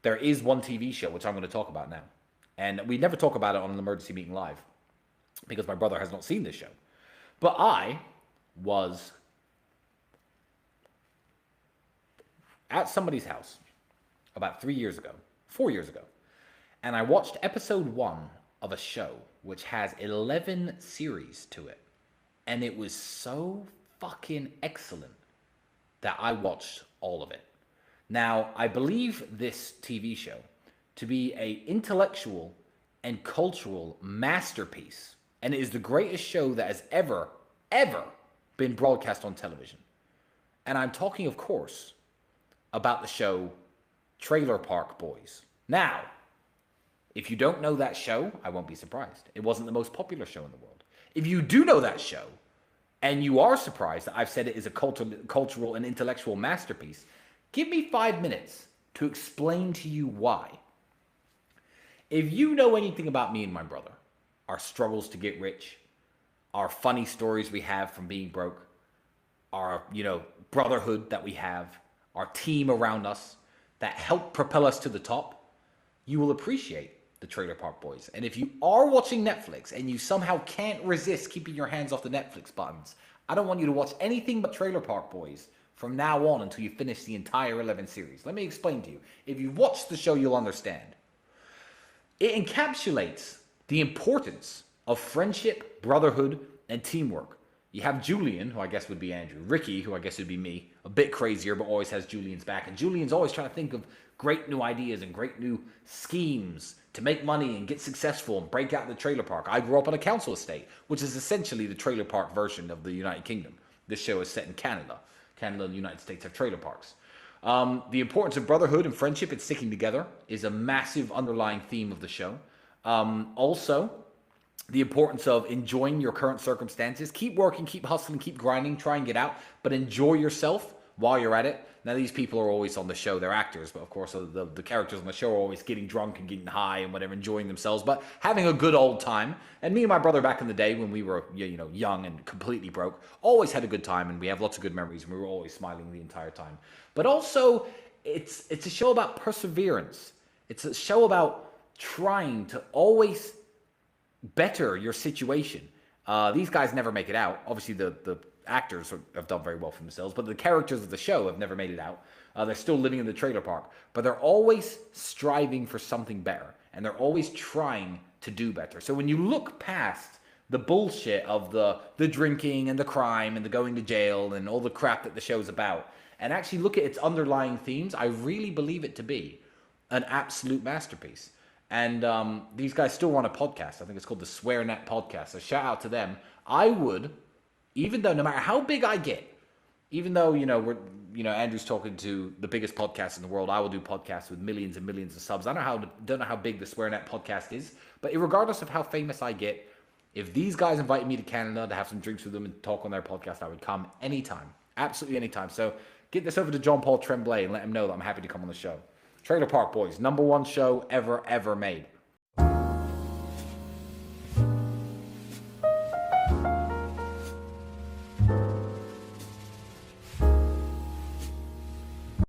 there is one TV show which I'm going to talk about now. And we never talk about it on an emergency meeting live because my brother has not seen this show. But I was at somebody's house about 3 years ago, 4 years ago, and I watched episode one of a show which has 11 series to it. And it was so fucking excellent that I watched all of it. Now, I believe this TV show to be a intellectual and cultural masterpiece, and it is the greatest show that has ever been broadcast on television. And I'm talking, of course, about the show Trailer Park Boys. Now, if you don't know that show, I won't be surprised. It wasn't the most popular show in the world. If you do know that show, and you are surprised that I've said it is a cultural and intellectual masterpiece, give me 5 minutes to explain to you why. If you know anything about me and my brother, our struggles to get rich, our funny stories we have from being broke, our, brotherhood that we have, our team around us that help propel us to the top, you will appreciate the Trailer Park Boys. And if you are watching Netflix and you somehow can't resist keeping your hands off the Netflix buttons, I don't want you to watch anything but Trailer Park Boys from now on until you finish the entire 11 series. Let me explain to you. If you've watched the show, you'll understand. It encapsulates the importance of friendship, brotherhood, and teamwork. You have Julian, who I guess would be Andrew. Ricky, who I guess would be me. A bit crazier, but always has Julian's back. And Julian's always trying to think of great new ideas and great new schemes to make money and get successful and break out in the trailer park. I grew up on a council estate, which is essentially the trailer park version of the United Kingdom. This show is set in Canada. Canada and the United States have trailer parks. The importance of brotherhood and friendship and sticking together is a massive underlying theme of the show. Also, the importance of enjoying your current circumstances. Keep working, keep hustling, keep grinding, try and get out, but enjoy yourself while you're at it. Now, these people are always on the show. They're actors, but of course, the characters on the show are always getting drunk and getting high and whatever, enjoying themselves, but having a good old time. And me and my brother back in the day when we were, young and completely broke, always had a good time, and we have lots of good memories, and we were always smiling the entire time. But also, it's a show about perseverance. It's a show about trying to always better your situation. These guys never make it out. Obviously, the actors have done very well for themselves, but the characters of the show have never made it out. They're still living in the trailer park, but they're always striving for something better, and they're always trying to do better. So when you look past the bullshit of the drinking and the crime and the going to jail and all the crap that the show's about, and actually look at its underlying themes, I really believe it to be an absolute masterpiece. And these guys still run a podcast. I think it's called the SwearNet Podcast. So shout out to them. I would, even though no matter how big I get, even though Andrew's talking to the biggest podcast in the world, I will do podcasts with millions and millions of subs. I don't know how big the SwearNet Podcast is, but regardless of how famous I get, if these guys invited me to Canada to have some drinks with them and talk on their podcast, I would come anytime, absolutely anytime. So get this over to John Paul Tremblay and let him know that I'm happy to come on the show. Trailer Park Boys, #1 show ever made.